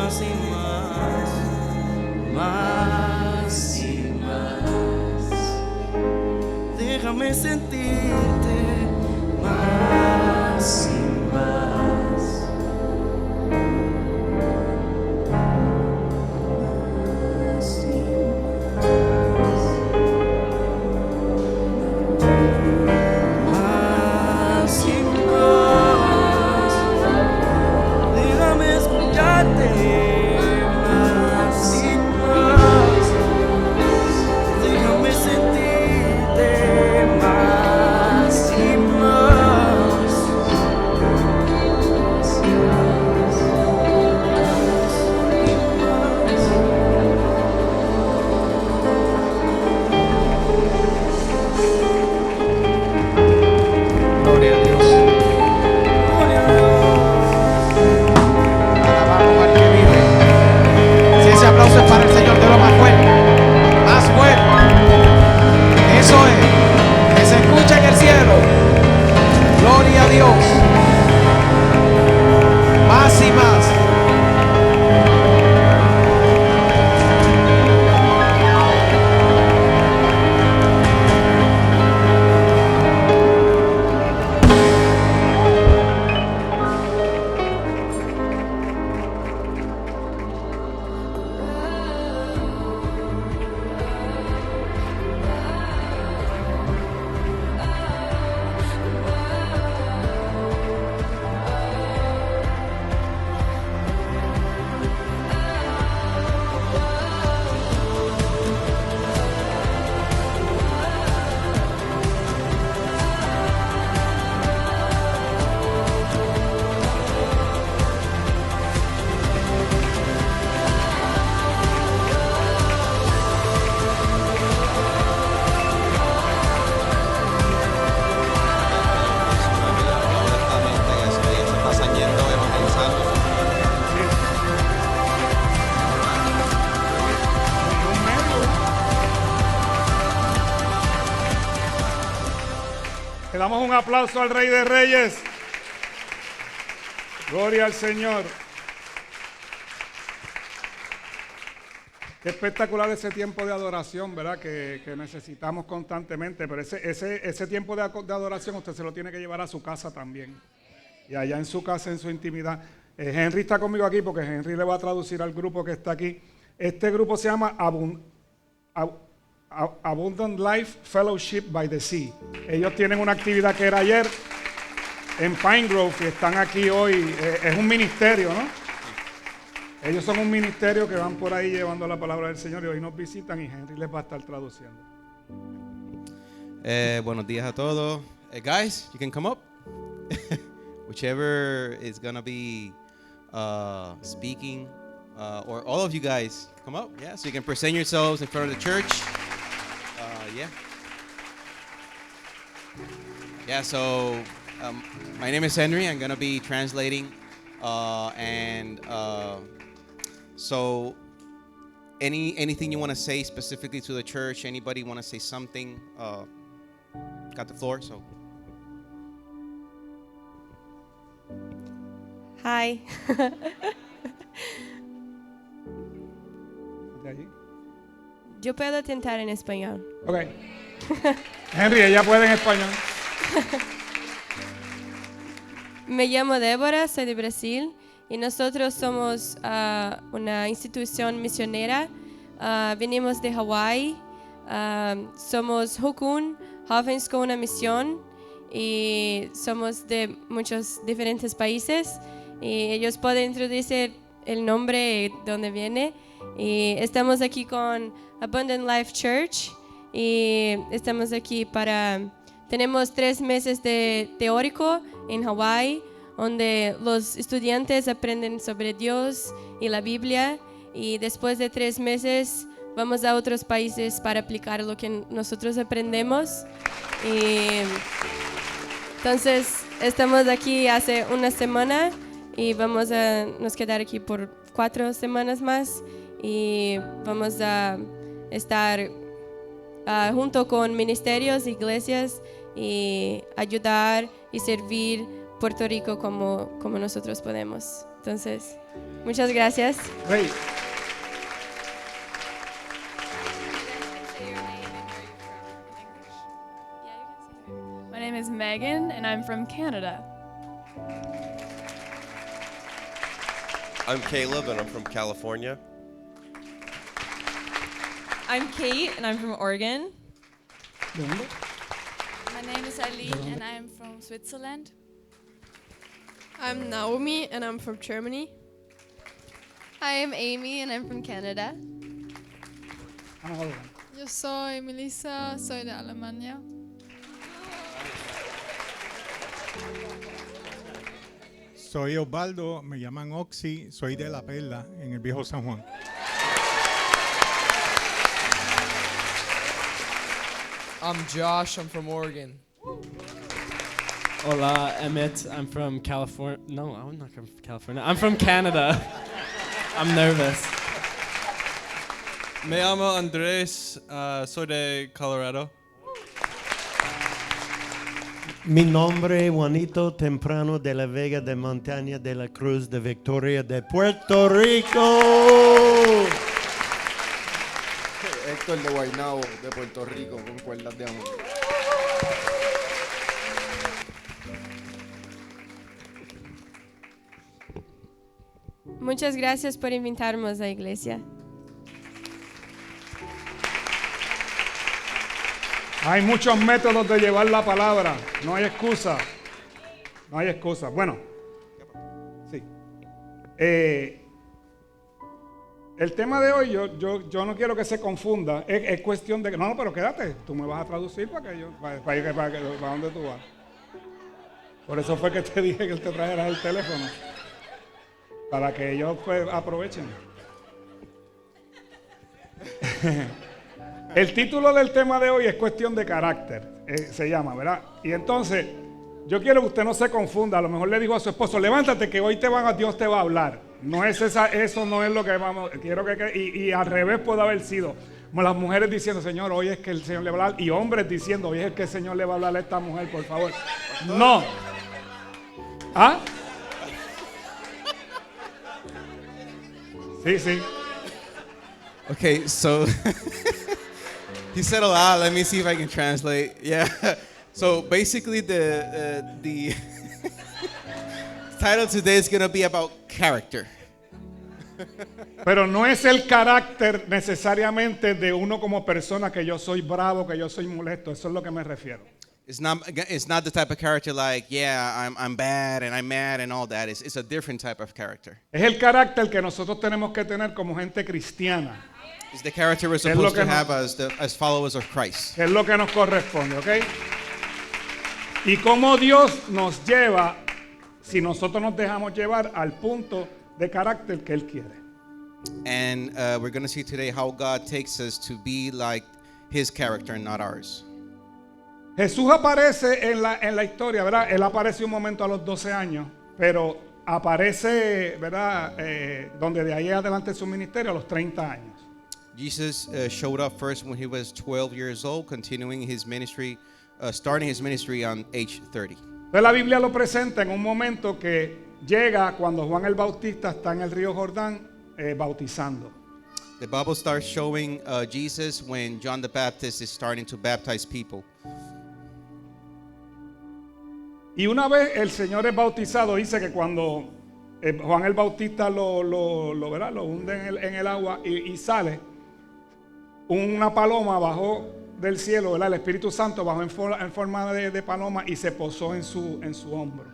más y más, más y más. Déjame sentirte más y más. Más y más y más. Déjame escucharte más y más. Déjame sentirte más y más. Gloria a Dios. Gloria a Dios. Alabamos al que vive. Si ese aplauso es para el Señor, de lo más fuerte. Más fuerte. Eso es. Que se escuche en el cielo. Gloria a Dios. Más y más. Le damos un aplauso al Rey de Reyes. Gloria al Señor. Qué espectacular ese tiempo de adoración, ¿verdad? Que necesitamos constantemente. Pero ese tiempo de adoración usted se lo tiene que llevar a su casa también. Y allá en su casa, en su intimidad. Henry está conmigo aquí porque Henry le va a traducir al grupo que está aquí. Este grupo se llama Abundant Life Fellowship by the Sea. Ellos tienen una actividad que era ayer en Pine Grove y están aquí hoy. Es un ministerio, ¿no? Ellos son un ministerio que van por ahí llevando la palabra del Señor y hoy nos visitan y Henry les va a estar traduciendo. Buenos días a todos. Guys, you can come up. Whichever is going to be speaking, or all of you guys, come up. Yeah, so you can present yourselves in front of the church. Yeah, so my name is Henry. I'm going to be translating. So anything you want to say specifically to the church, anybody want to say something, got the floor, so. Hi. ¿De allí? Yo puedo tentar en español. Ok. Henry, ella puede en español. Me llamo Débora, soy de Brasil y nosotros somos una institución misionera. Venimos de Hawái. Somos Hukun, jóvenes con una misión, y somos de muchos diferentes países. Y ellos pueden introducir el nombre, donde viene. Y estamos aquí con Abundant Life Church y estamos aquí tenemos 3 meses de teórico en Hawái, donde los estudiantes aprenden sobre Dios y la Biblia, y después de 3 meses vamos a otros países para aplicar lo que nosotros aprendemos. Y entonces estamos aquí hace una semana y vamos a nos quedar aquí por 4 semanas más, y vamos a estar junto con ministerios, iglesias, y ayudar y servir Puerto Rico como nosotros podemos. Entonces, Muchas gracias. Rey, My name is Megan, and I'm from Canada. I'm Caleb, and I'm from California. I'm Kate, and I'm from Oregon. ¿de dónde? My name is Eileen, and I am from Switzerland. I'm Naomi and I'm from Germany. Hi, I'm Amy and I'm from Canada. Ana, adelante. Yo soy Melissa, soy de Alemania. Soy Osvaldo, me llaman Oxy, soy de La Perla, en el viejo San Juan. I'm Josh, I'm from Oregon. Hola, Emmett. I'm from California. No, I'm not from California. I'm from Canada. I'm nervous. Me llamo Andrés, soy de Colorado. Mi nombre es Juanito Temprano de la Vega de Montaña de la Cruz de Victoria de Puerto Rico. Héctor de Guaynabo, de Puerto Rico, con cuerdas de amor. Muchas gracias por invitarnos a la iglesia. Hay muchos métodos de llevar la palabra. No hay excusa. No hay excusa. Bueno, sí. El tema de hoy, yo no quiero que se confunda. Es cuestión de que. No, pero quédate. Tú me vas a traducir para dónde tú vas. Por eso fue que te dije que te trajeras el teléfono. Para que ellos pues, aprovechen. El título del tema de hoy es cuestión de carácter, se llama, ¿verdad? Y entonces, yo quiero que usted no se confunda. A lo mejor le dijo a su esposo, levántate que hoy Dios te va a hablar. No es eso no es lo que vamos, quiero y al revés puede haber sido. Como las mujeres diciendo, Señor, hoy es que el Señor le va a hablar. Y hombres diciendo, hoy es que el Señor le va a hablar a esta mujer, por favor. No. ¿Ah? Sí, sí. Okay, so he said a lot. Let me see if I can translate. Yeah. So basically, the title today is going to be about character. Pero no es el carácter necesariamente de uno como persona, que yo soy bravo, que yo soy molesto. Eso es lo que me refiero. It's not the type of character like, yeah, I'm bad and I'm mad and all that. It's a different type of character. Es el carácter que nosotros tenemos que tener como gente cristiana. It's the character we're supposed to have as followers of Christ. Es lo que nos corresponde, ¿ok? Y cómo Dios nos lleva, si nosotros nos dejamos llevar al punto de carácter que Él quiere. And we're going to see today how God takes us to be like His character and not ours. Jesús aparece en la historia, ¿verdad? Él aparece un momento a los 12 años, pero aparece, ¿verdad? Donde de ahí adelante su ministerio a los 30 años. Jesus showed up first when he was 12 years old, continuing his ministry, starting his ministry on age 30. Entonces la Biblia lo presenta en un momento que llega cuando Juan el Bautista está en el río Jordán bautizando. The Bible starts showing Jesus when John the Baptist is starting to baptize people. Y una vez el Señor es bautizado, dice que cuando Juan el Bautista lo hunde en el agua y sale, una paloma bajó del cielo, ¿verdad? El Espíritu Santo bajó en forma de paloma y se posó en su hombro.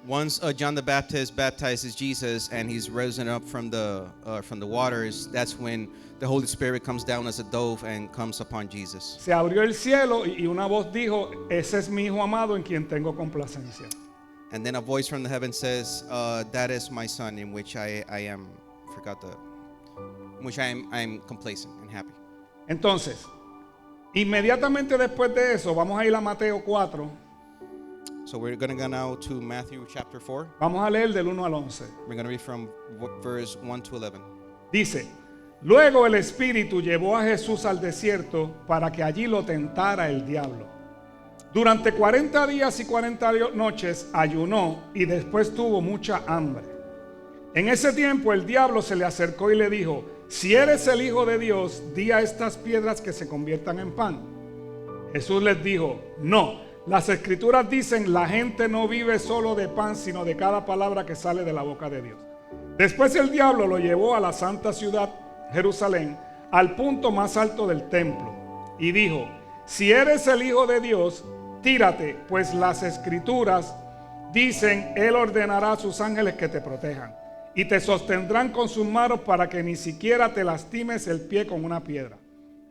Once John the Baptist baptizes Jesus and he's risen up from the waters, that's when the Holy Spirit comes down as a dove and comes upon Jesus. Se abrió el cielo y una voz dijo, ese es mi hijo amado en quien tengo complacencia. And then a voice from the heaven says, that is my son in which I am complacent and happy. Entonces, inmediatamente después de eso, vamos a ir a Mateo 4. So we're going to go now to Matthew chapter 4. Vamos a leer del 1 al 11. We're going to read from verse 1 to 11. Dice, luego el Espíritu llevó a Jesús al desierto para que allí lo tentara el diablo. Durante 40 días y 40 noches ayunó y después tuvo mucha hambre. En ese tiempo el diablo se le acercó y le dijo: si eres el Hijo de Dios, di a estas piedras que se conviertan en pan. Jesús les dijo: no, las escrituras dicen, la gente no vive solo de pan, sino de cada palabra que sale de la boca de Dios. Después el diablo lo llevó a la santa ciudad, Jerusalén, al punto más alto del templo, y dijo: si eres el Hijo de Dios, tírate, pues las escrituras dicen, Él ordenará a sus ángeles que te protejan, y te sostendrán con sus manos para que ni siquiera te lastimes el pie con una piedra.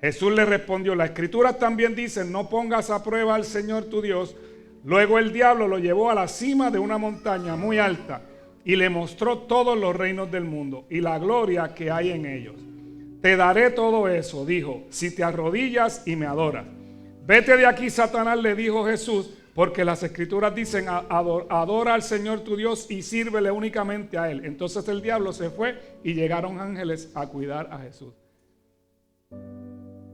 Jesús le respondió: las escrituras también dicen, no pongas a prueba al Señor tu Dios. Luego el diablo lo llevó a la cima de una montaña muy alta y le mostró todos los reinos del mundo y la gloria que hay en ellos. Te daré todo eso, dijo, si te arrodillas y me adoras. Vete de aquí, Satanás, le dijo Jesús, porque las escrituras dicen, adora al Señor tu Dios y sírvele únicamente a Él. Entonces el diablo se fue y llegaron ángeles a cuidar a Jesús.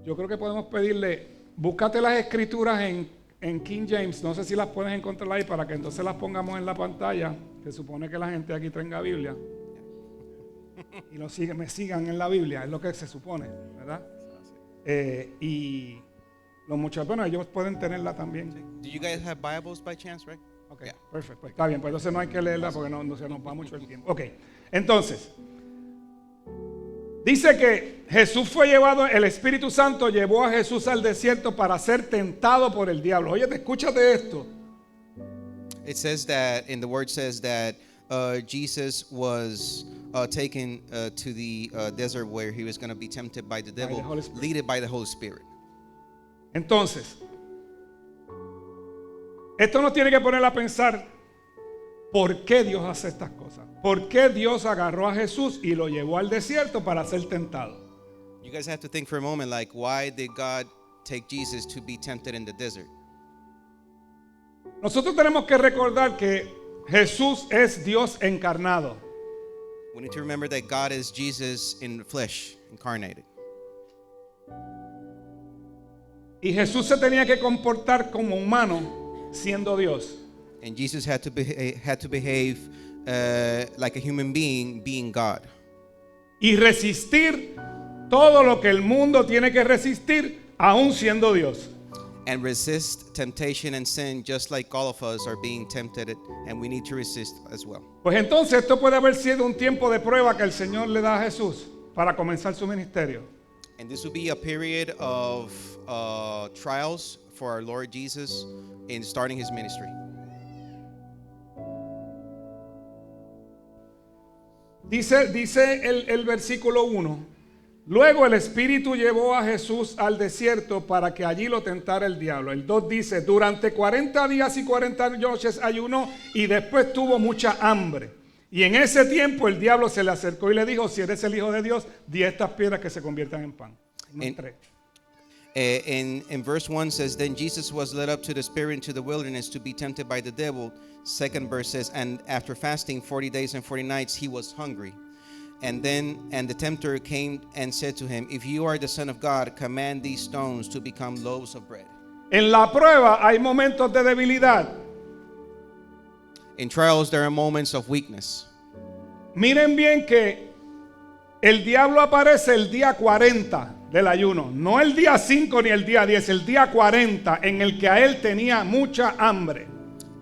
Yo creo que podemos pedirle, búscate las escrituras en King James, no sé si las puedes encontrar ahí para que entonces las pongamos en la pantalla. Se supone que la gente aquí tenga Biblia y me sigan en la Biblia, es lo que se supone, ¿verdad? Y los muchachos, bueno, ellos pueden tenerla también. Do you guys have Bibles by chance, right? Ok, perfecto, pues está bien, pues entonces no hay que leerla porque no se nos va mucho el tiempo. Ok, entonces, dice que Jesús fue llevado, el Espíritu Santo llevó a Jesús al desierto para ser tentado por el diablo. Oye, escúchate esto. It says that, in the word says that Jesus was taken to the desert where he was going to be tempted by the devil, led by the Holy Spirit. Entonces, esto nos tiene que poner a pensar por qué Dios hace estas cosas. ¿Por qué Dios agarró a Jesús y lo llevó al desierto para ser tentado? You guys have to think for a moment, like, why did God take Jesus to be tempted in the desert? Nosotros tenemos que recordar que Jesús es Dios encarnado. We need to remember that God is Jesus in flesh, incarnated. Y Jesús se tenía que comportar como humano siendo Dios. And Jesus had to behave like a human being God. Y resistir todo lo que el mundo tiene que resistir aún siendo Dios. And resist temptation and sin just like all of us are being tempted, and we need to resist as well. Pues entonces esto puede haber sido un tiempo de prueba que el Señor le da a Jesús para comenzar su ministerio. And this will be a period of trials for our Lord Jesus in starting his ministry. Dice el versículo 1. Luego el Espíritu llevó a Jesús al desierto para que allí lo tentara el diablo. El 2 dice, durante 40 días y 40 noches ayunó y después tuvo mucha hambre. Y en ese tiempo el diablo se le acercó y le dijo, si eres el Hijo de Dios, di a estas piedras que se conviertan en pan. In verse 1 says, then Jesus was led up to the Spirit into the wilderness to be tempted by the devil. Second verse says, and after fasting 40 days and 40 nights, he was hungry. And the tempter came and said to him, if you are the Son of God, command these stones to become loaves of bread. En la prueba hay momentos de debilidad. In trials there are moments of weakness. Miren bien que el diablo aparece el día 40 del ayuno, no el día 5 ni el día 10, el día 40 en el que a él tenía mucha hambre.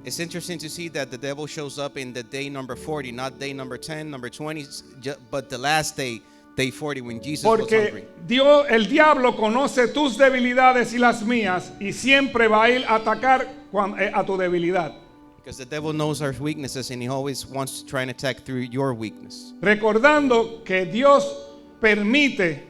It's interesting to see that the devil shows up in the day number 40, not day number 10, number 20, but the last day, day 40, when Jesus was hungry. Porque el diablo conoce tus debilidades y las mías y siempre va a ir a atacar a tu debilidad. Because the devil knows our weaknesses and he always wants to try and attack through your weakness. Recordando que Dios permite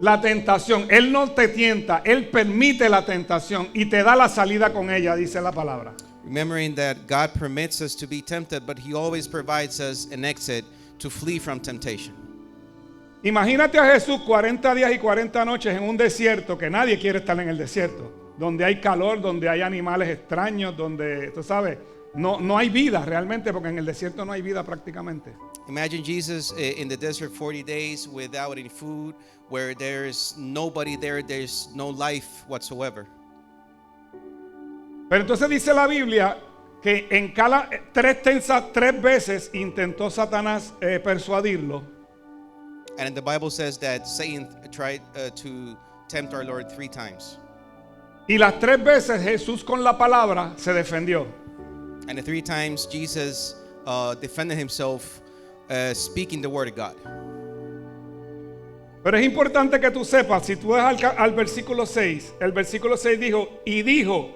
la tentación. Él no te tienta, Él permite la tentación y te da la salida con ella, dice la palabra. Remembering that God permits us to be tempted, but He always provides us an exit to flee from temptation. Imagínate a Jesús 40 días y 40 noches en un desierto, que nadie quiere estar en el desierto, donde hay calor, donde hay animales extraños, donde, tú sabes, no hay vida realmente, porque en el desierto no hay vida prácticamente. Imagine Jesus in the desert 40 days without any food, where there's nobody there, there's no life whatsoever. Pero entonces dice la Biblia que en tres veces intentó Satanás persuadirlo. And the Bible says that Satan tried to tempt our Lord 3 times. Y las 3 veces Jesús con la palabra se defendió. And the 3 times Jesus defended himself speaking the word of God. Pero es importante que tú sepas, si tú vas al versículo 6, el versículo 6 dijo,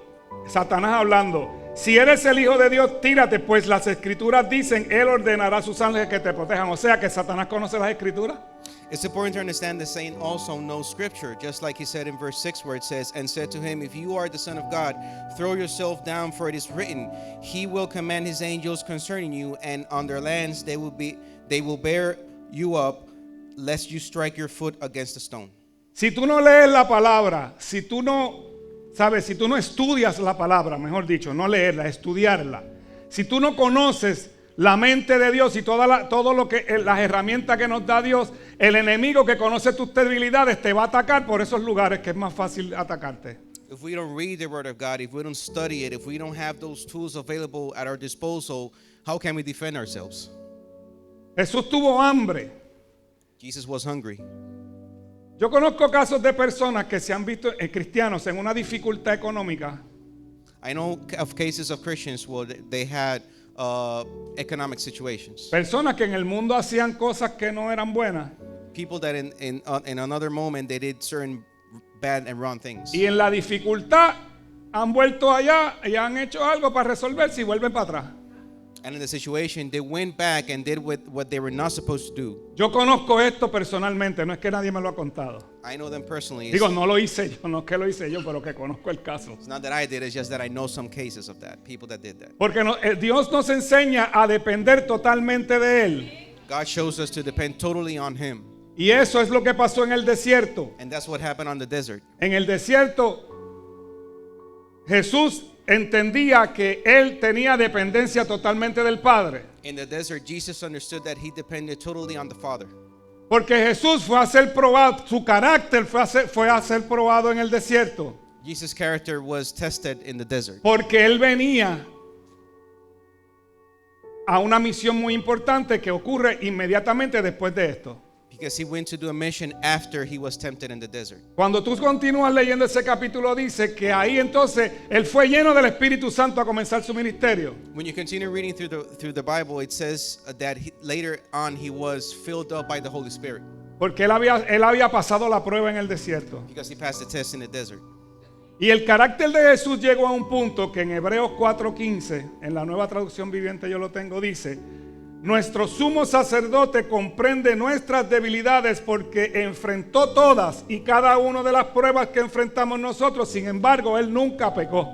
Satanás hablando, si eres el Hijo de Dios, tírate, pues las Escrituras dicen, Él ordenará a sus ángeles que te protejan. O sea que Satanás conoce las Escrituras. It's important to understand that Satan also knows Scripture, just like he said in verse 6 where it says, and said to him, if you are the Son of God, throw yourself down, for it is written, he will command his angels concerning you, and on their lands they will bear you up, lest you strike your foot against a stone. Si tú no lees la palabra, si tú no estudias la palabra, mejor dicho, no leerla, estudiarla. Si tú no conoces la mente de Dios y todo lo que las herramientas que nos da Dios, el enemigo que conoce tus debilidades te va a atacar por esos lugares que es más fácil atacarte. If we don't read the word of God, if we don't study it, if we don't have those tools available at our disposal, how can we defend ourselves? Jesús tuvo hambre. Jesus was hungry. Yo conozco casos de personas que se han visto cristianos en una dificultad económica. I know of cases of Christians where they had economic situations. Personas que en el mundo hacían cosas que no eran buenas. People that in another moment they did certain bad and wrong things. Y en la dificultad han vuelto allá y han hecho algo para resolverse y vuelven para atrás. And in the situation, they went back and did what they were not supposed to do. Yo conozco esto personalmente, no es que nadie me lo ha contado. I know them personally. Digo, no lo hice yo, no es que lo hice yo, pero que conozco el caso. It's not that I did, it's just that I know some cases of that, people that did that. Porque Dios nos enseña a depender totalmente de Él. God shows us to depend totally on Him. Y eso es lo que pasó en el desierto. And that's what happened on the desert. En el desierto, Jesús entendía que él tenía dependencia totalmente del Padre. In the desert, Jesus understood that he depended totally on the Father. Porque Jesús fue a ser probado, su carácter fue a ser probado en el desierto. Jesus' character was tested in the desert. Porque él venía a una misión muy importante que ocurre inmediatamente después de esto. Because he went to do a mission after he was tempted in the desert. Cuando tú continúas leyendo ese capítulo dice que ahí entonces él fue lleno del Espíritu Santo a comenzar su ministerio. When you continue reading through the Bible, it says that later on he was filled up by the Holy Spirit. Porque él había pasado la prueba en el desierto. Because he passed the test in the desert. Y el carácter de Jesús llegó a un punto que en Hebreos 4:15, en la Nueva Traducción Viviente yo lo tengo, dice: nuestro sumo sacerdote comprende nuestras debilidades porque enfrentó todas y cada una de las pruebas que enfrentamos nosotros. Sin embargo, él nunca pecó.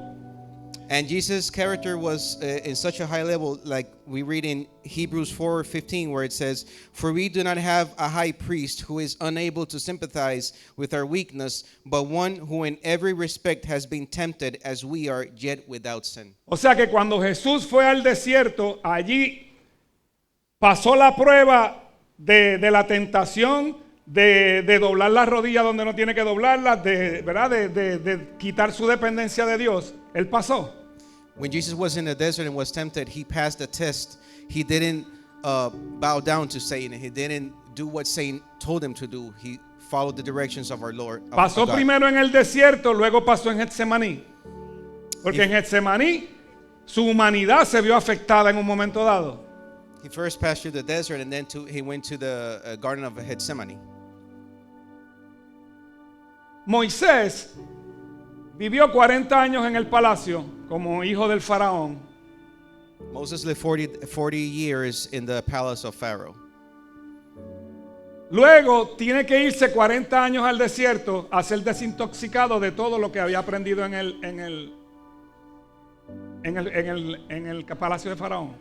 And Jesus' character was in such a high level, like we read in Hebrews 4:15, where it says, "For we do not have a high priest who is unable to sympathize with our weakness, but one who in every respect has been tempted as we are, yet without sin." O sea que cuando Jesús fue al desierto, allí pasó la prueba de la tentación, de doblar las rodillas donde no tiene que doblarlas, de quitar su dependencia de Dios. Él pasó. When Jesus was in the desert and was tempted, he passed the test. He didn't bow down to Satan. He didn't do what Satan told him to do. He followed the directions of our Lord. Pasó primero en el desierto, luego pasó en Getsemaní. Porque en Getsemaní su humanidad se vio afectada en un momento dado. He first passed through the desert and then he went to the Garden of Gethsemane. Moisés vivió 40 años en el palacio como hijo del faraón. Moses lived 40 years in the palace of Pharaoh. Luego tiene que irse 40 años al desierto a ser desintoxicado de todo lo que había aprendido en el palacio de faraón.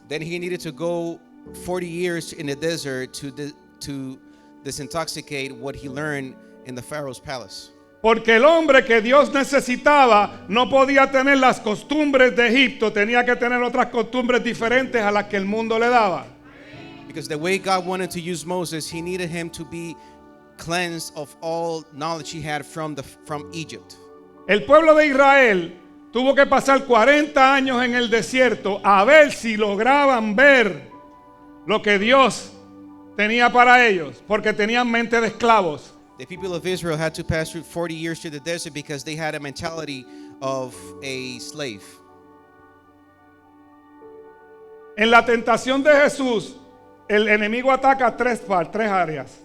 Then he needed to go 40 years in the desert to disintoxicate what he learned in the Pharaoh's palace. Porque el hombre que Dios necesitaba no podía tener las costumbres de Egipto, tenía que tener otras costumbres diferentes a las que el mundo le daba. Because the way God wanted to use Moses, he needed him to be cleansed of all knowledge he had from Egypt. El pueblo de Israel tuvo que pasar 40 años en el desierto a ver si lograban ver lo que Dios tenía para ellos, porque tenían mente de esclavos. The people of Israel had to pass through 40 years through the desert because they had a mentality of a slave. En la tentación de Jesús, el enemigo ataca tres áreas.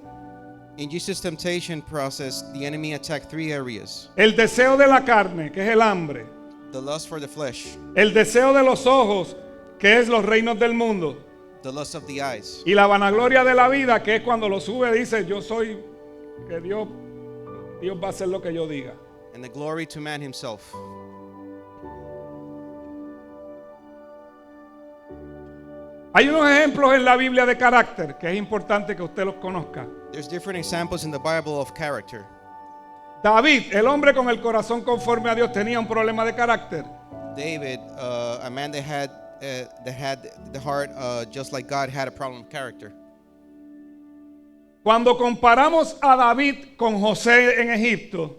In Jesus' temptation process, the enemy attacked 3 areas. El deseo de la carne, que es el hambre. The lust for the flesh. El deseo de los ojos, que es los reinos del mundo. The lust of the eyes. Y la vanagloria de la vida, que es cuando lo sube, dice, yo soy, que Dios va a hacer lo que yo diga. And the glory to man himself. Hay unos ejemplos en la Biblia de carácter que es importante que usted los conozca. There's different examples in the Bible of character. David, el hombre con el corazón conforme a Dios, tenía un problema de carácter. David, a man that had the heart just like God, had a problem of character. Cuando comparamos a David con José en Egipto,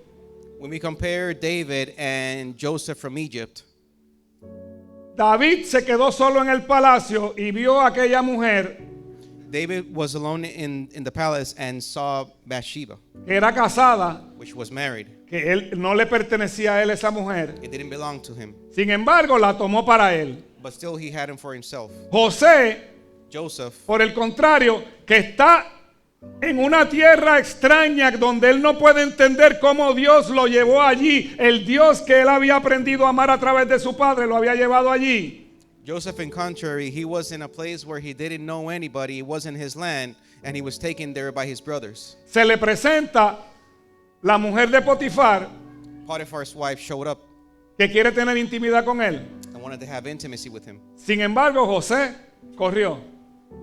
when we compare David and Joseph from Egypt, David se quedó solo en el palacio y vio a aquella mujer. David was alone in the palace and saw Bathsheba, que era casada, which was married. Que él no le pertenecía a él esa mujer. It didn't belong to him. Sin embargo, la tomó para él. But still he had him for himself. Joseph, por el contrario, que está en una tierra extraña donde él no puede entender cómo Dios lo llevó allí. El Dios que él había aprendido a amar a través de su padre lo había llevado allí. Joseph, in contrary, he was in a place where he didn't know anybody. It wasn't his land, and he was taken there by his brothers. Se le presenta la mujer de Potifar, Potiphar's wife showed up, que quiere tener intimidad con él. And wanted to have intimacy with him. Sin embargo, José corrió.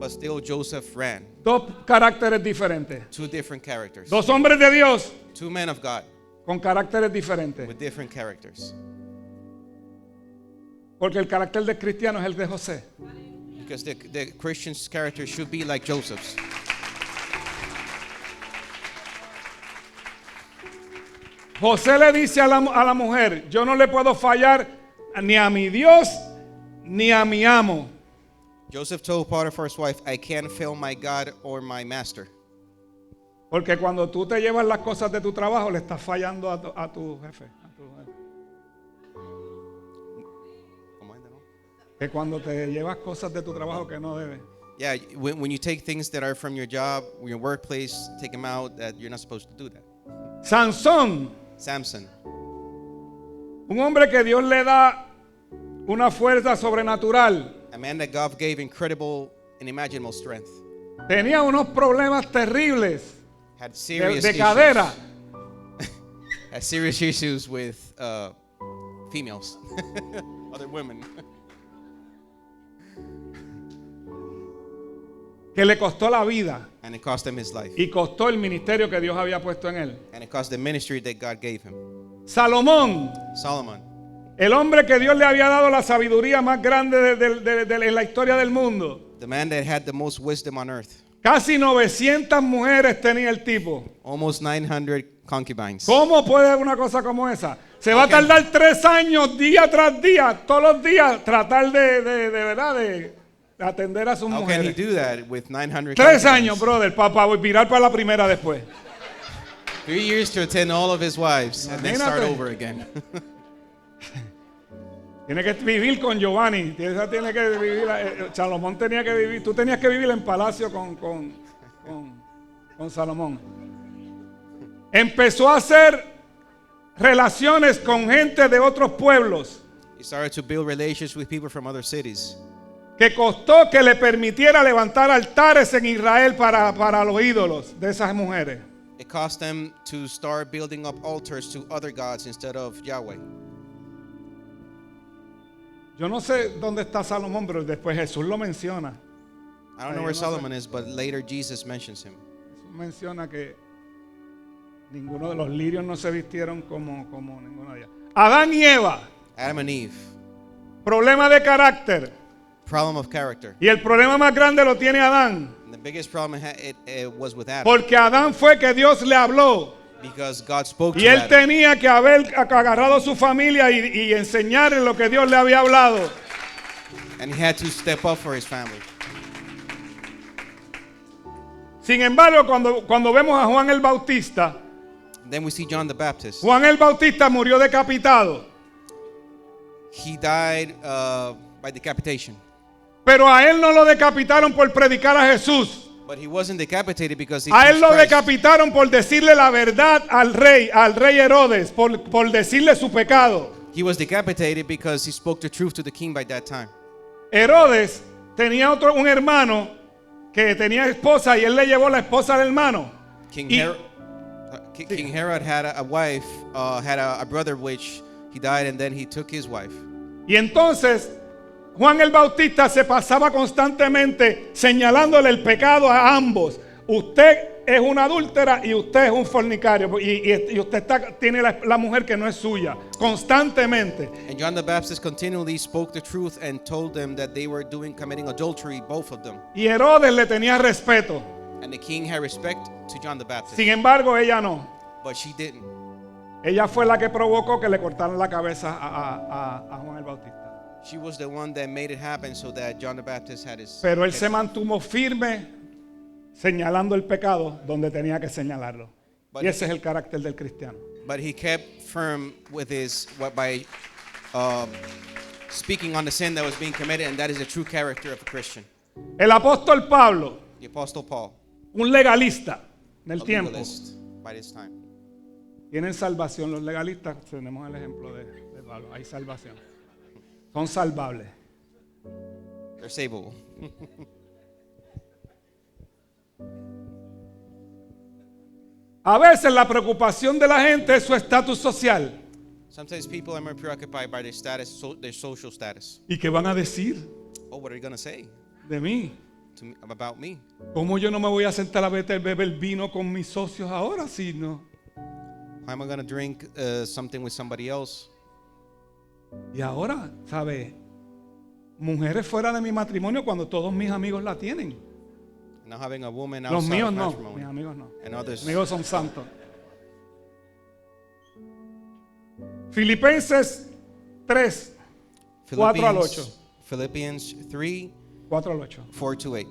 But still Joseph ran. Dos caracteres diferentes. 2 different characters. Dos hombres de Dios. 2 men of God. Con caracteres diferentes. With different characters. Porque el carácter del cristiano es el de José. Because the Christian's character should be like Joseph's. José le dice a la mujer, yo no le puedo fallar ni a mi Dios ni a mi amo. Joseph told Potiphar's wife, I can't fail my God or my master. Porque cuando tú te llevas las cosas de tu trabajo, le estás fallando a tu jefe. Que cuando te llevas cosas de tu trabajo que no debes. Yeah, when you take things that are from your job, your workplace, take them out, that you're not supposed to do that. Samson, un hombre que Dios le da una fuerza sobrenatural. A man that God gave incredible and unimaginable strength. Tenía unos problemas terribles Had serious de cadera. Had serious issues with females, other women. Que le costó la vida. And it cost him his life. Y costó el ministerio que Dios había puesto en él. And it cost the ministry that God gave him. Solomon, el hombre que Dios le había dado la sabiduría más grande en la historia del mundo. The man that had the most wisdom on earth. Casi 900 mujeres tenía el tipo. Almost 900 concubines. ¿Cómo puede una cosa como esa? Se va a tardar 3 años, día tras día, todos los días, tratar de atender a sus mujeres. How can he do that with 900 3 años, brother, para virar para la primera después. 3 years to attend all of his wives and then start over again. Tiene que vivir con Giovanni. Tiene que vivir. Salomón tenía que vivir. Tú tenías que vivir en palacio con Salomón. Empezó a hacer relaciones con gente de otros pueblos. He started to build relations with people from other cities. Que costó que le permitiera levantar altares en Israel para los ídolos de esas mujeres. It cost them to start building up altars to other gods instead of Yahweh. Yo no sé dónde está Salomón, pero después Jesús lo menciona. I don't know where Solomon is, but later Jesus mentions him. Jesús menciona que ninguno de los lirios no se vistieron como ninguno de ellos. Adán y Eva. Adam and Eve. Problema de carácter. Problem of character. Y el problema más grande lo tiene Adán. And the biggest problem it was with Adam. Porque Adán fue que Dios le habló. Because God spoke Y to él Adam. tenía que haber agarrado a su familia y enseñarle lo que Dios le había hablado. And he had to step up for his family. Sin embargo, cuando vemos a Juan el Bautista, Then we see John the Baptist. Juan el Bautista murió decapitado. He died by decapitation. Pero a él no lo decapitaron por predicar a Jesús. But he wasn't decapitated because he A él preached lo Christ. decapitaron por decirle la verdad al rey Herodes, por decirle su pecado. He was decapitated because he spoke the truth to the king by that time. Herodes tenía un hermano que tenía esposa y él le llevó la esposa del hermano. King Y- Herod had a wife, had a brother which he died, and then he took his wife. Y entonces Juan el Bautista se pasaba constantemente señalándole el pecado a ambos. Usted es una adúltera y usted es un fornicario. Y usted tiene la mujer que no es suya. Constantemente. And John the Baptist continually spoke the truth and told them that they were committing adultery, both of them. Y Herodes le tenía respeto. And the king had respect to John the Baptist. Sin embargo, ella no. But she didn't. Ella fue la que provocó que le cortaran la cabeza a Juan el Bautista. She was the one that made it happen so that John the Baptist had his. Pero él se mantuvo firme señalando el pecado donde tenía que señalarlo. Y ese es el carácter del cristiano. But he kept firm with by speaking on the sin that was being committed, and that is the true character of a Christian. El apóstol Pablo, The Apostle Paul, un legalista del a tiempo. legalist by this time. Tienen salvación los legalistas. Tenemos el ejemplo de Pablo. Hay salvación. Son salvables. They're savable. A veces la preocupación de la gente es su estatus social. Sometimes people are more preoccupied by their status, their social status. ¿Y qué van a decir Oh, what are you going to say de mí? about me? ¿Cómo yo no me voy a sentar a beber vino con mis socios ahora si no? How am I going to drink something with somebody else? Y ahora, ¿sabe? Mujeres fuera de mi matrimonio cuando todos mis amigos la tienen. Now having a woman Los outside míos of no, matrimony. mis amigos no. And others. Mis amigos son santos. Filipenses 3, 4 al 8. Philippians 3, 4 al 8. 4 to 8.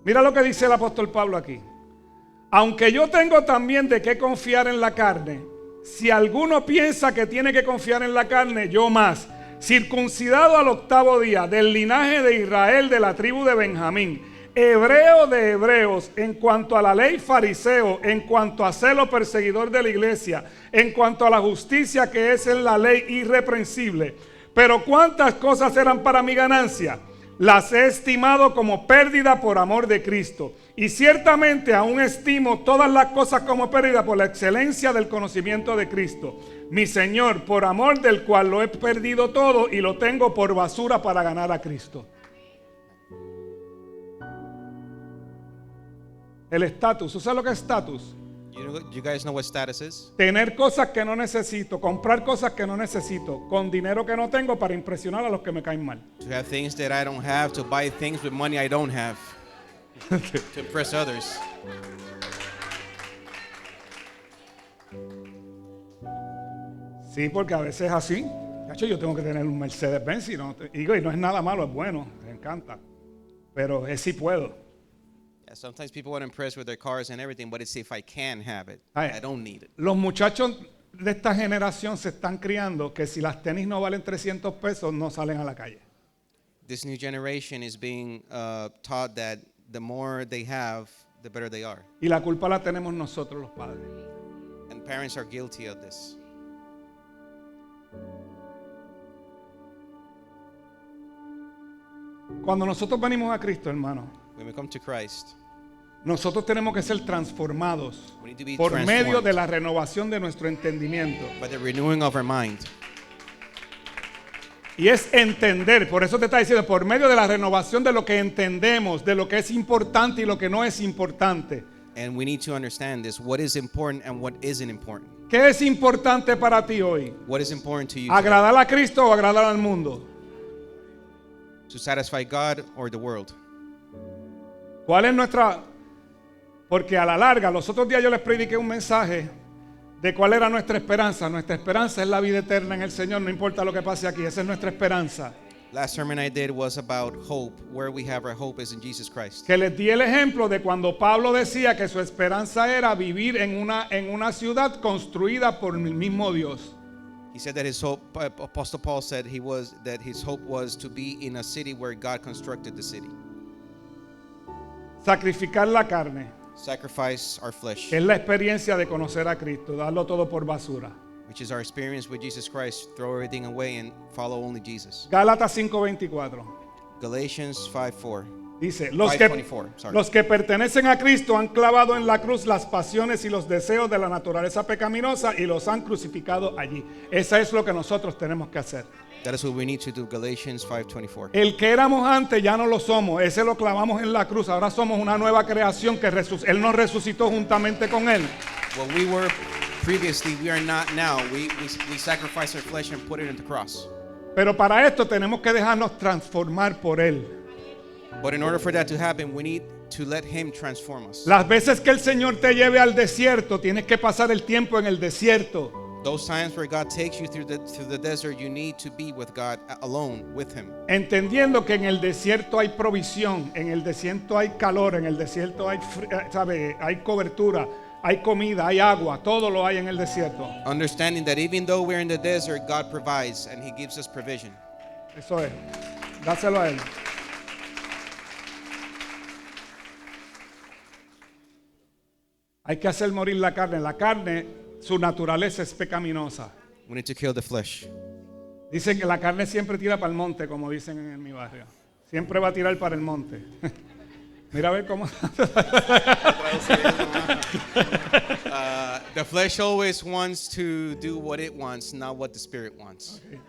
Mira lo que dice el apóstol Pablo aquí. Aunque yo tengo también de qué confiar en la carne, si alguno piensa que tiene que confiar en la carne, yo más. Circuncidado al 8º día, del linaje de Israel, de la tribu de Benjamín, hebreo de hebreos, en cuanto a la ley fariseo, en cuanto a celo perseguidor de la iglesia, en cuanto a la justicia que es en la ley irreprensible. Pero cuántas cosas eran para mi ganancia, las he estimado como pérdida por amor de Cristo. Y ciertamente aún estimo todas las cosas como pérdida por la excelencia del conocimiento de Cristo, mi Señor, por amor del cual lo he perdido todo y lo tengo por basura para ganar a Cristo. El estatus, ¿usted sabe lo que es estatus? You guys know what status is? Tener cosas que no necesito, comprar cosas que no necesito, con dinero que no tengo para impresionar a los que me caen mal. To have things that I don't have, to buy things with money I don't have, to impress others. Sí, porque a veces es así. De hecho, yo tengo que tener un Mercedes-Benz y no es nada malo, es bueno, me encanta. Pero es si puedo. Yeah, sometimes people want to impress with their cars and everything, but it's if I can have it, Ay, I don't need it. Los muchachos de esta generación se están criando que si las tenis no valen 300 pesos no salen a la calle. This new generation is being taught that the more they have, the better they are. Y la culpa la tenemos nosotros los padres. And parents are guilty of this. Cuando nosotros venimos a Cristo, hermano, When we come to Christ, nosotros tenemos que ser transformados we need to be por transformed medio de la renovación de nuestro entendimiento. by the renewing of our mind. Y es entender, por eso te está diciendo, por medio de la renovación de lo que entendemos, de lo que es importante y lo que no es importante. And we need to understand this, what is important and what isn't important. ¿Qué es importante para ti hoy? What is important to you today? ¿Agradar a Cristo o agradar al mundo? To satisfy God or the world? ¿Cuál es nuestra Porque a la larga, los otros días yo les prediqué un mensaje de cuál era nuestra esperanza. Nuestra esperanza es la vida eterna en el Señor, no importa lo que pase aquí, esa es nuestra esperanza. Last sermon I did was about hope. Where we have our hope is in Jesus Christ. Que les di el ejemplo de cuando Pablo decía que su esperanza era vivir en una ciudad construida por el mismo Dios. He said that his hope, Apostle Paul said that his hope was to be in a city where God constructed the city. Sacrificar la carne, Sacrifice our flesh, que es la experiencia de conocer a Cristo, darlo todo por basura. which is our experience with Jesus Christ. Throw everything away and follow only Jesus. Gálatas 5:24 Galatians 5:4. dice, 5:24, sorry. los que pertenecen a Cristo han clavado en la cruz las pasiones y los deseos de la naturaleza pecaminosa y los han crucificado allí. Eso es lo que nosotros tenemos que hacer. That is what we need to do. Galatians 5:24. El que éramos antes ya no lo somos, ese lo clavamos en la cruz, ahora somos una nueva creación que Él nos resucitó juntamente con Él. What we were previously, we are not now. We sacrifice our flesh and put it in the cross. Pero para esto tenemos que dejarnos transformar por Él. But in order for that to happen, we need to let Him transform us. Las veces que el Señor te lleve al desierto, tienes que pasar el tiempo en el desierto. Those times where God takes you through the desert, you need to be with God alone with Him. Entendiendo que en el desierto hay provisión, en el desierto hay calor, en el desierto hay, hay cobertura, hay comida, hay agua, todo lo hay en el desierto. Understanding that even though we're in the desert, God provides and He gives us provision. Eso es. Dáselo a Él. Hay que hacer morir la carne. La carne, su naturaleza es pecaminosa. We need to kill the flesh. Dicen que la carne siempre tira para el monte, como dicen en mi barrio. Siempre va a tirar para el monte. Mira a ver cómo. The flesh always wants to do what it wants, not what the Spirit wants. Okay.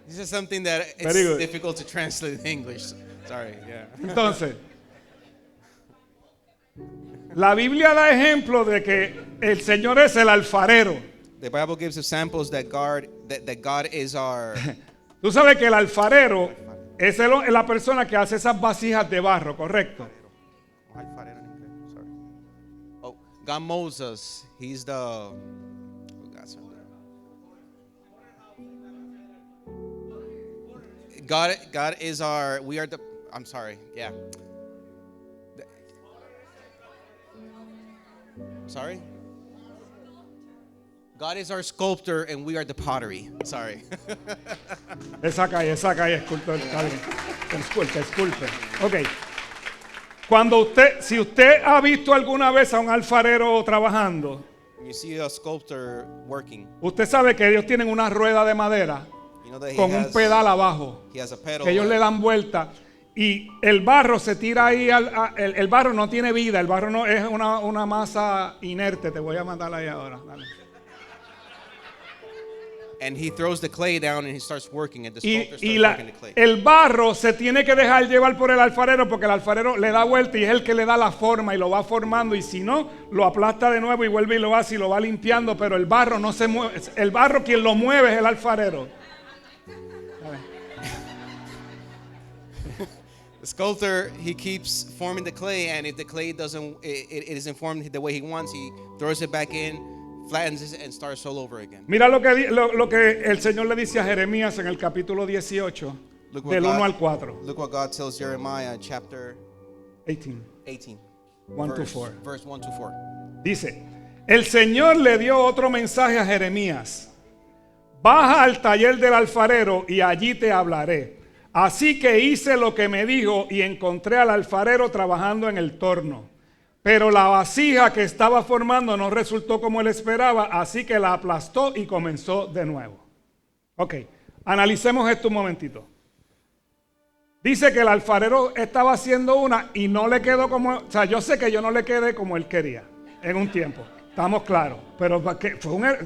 This is something that it's difficult to translate in English. Sorry, yeah. Entonces, la Biblia da ejemplo de que el Señor es el alfarero. The Bible gives examples that God is our. Tú sabes que el alfarero es la persona que hace esas vasijas de barro, ¿correcto? Oh, God mows us. He's the. God is our. We are the. I'm sorry. Yeah. Sorry? God is our sculptor and we are the pottery. Sorry. Esa calle, escultor. Disculpe. Ok. Si usted ha visto alguna vez a un alfarero trabajando, You see a sculptor working. Usted sabe que ellos tienen una rueda de madera con un pedal abajo. He has a pedal. Que ellos le dan vuelta. Y el barro se tira ahí, el barro no tiene vida, el barro no es una masa inerte. Te voy a mandar ahí ahora. Dale. And he throws the clay down and he starts working and the sculptor starts working the clay. El barro se tiene que dejar llevar por el alfarero porque el alfarero le da vuelta y es el que le da la forma y lo va formando, y si no, lo aplasta de nuevo y vuelve y lo hace y lo va limpiando, pero el barro no se mueve. El barro quien lo mueve es el alfarero. The sculptor, he keeps forming the clay, and if the clay doesn't, it isn't formed the way he wants, he throws it back in, flattens it, and starts all over again. Mira lo que el Señor le dice a Jeremías en el capítulo 18, del 1 al 4. Look what God tells Jeremiah, chapter 18. 1 to 4. Verse 1 to 4. Dice, el Señor le dio otro mensaje a Jeremías. Baja al taller del alfarero y allí te hablaré. Así que hice lo que me dijo y encontré al alfarero trabajando en el torno. Pero la vasija que estaba formando no resultó como él esperaba, así que la aplastó y comenzó de nuevo. Ok, analicemos esto un momentito. Dice que el alfarero estaba haciendo una y no le quedó como... O sea, yo sé que yo no le quedé como él quería en un tiempo. Estamos claros. Pero fue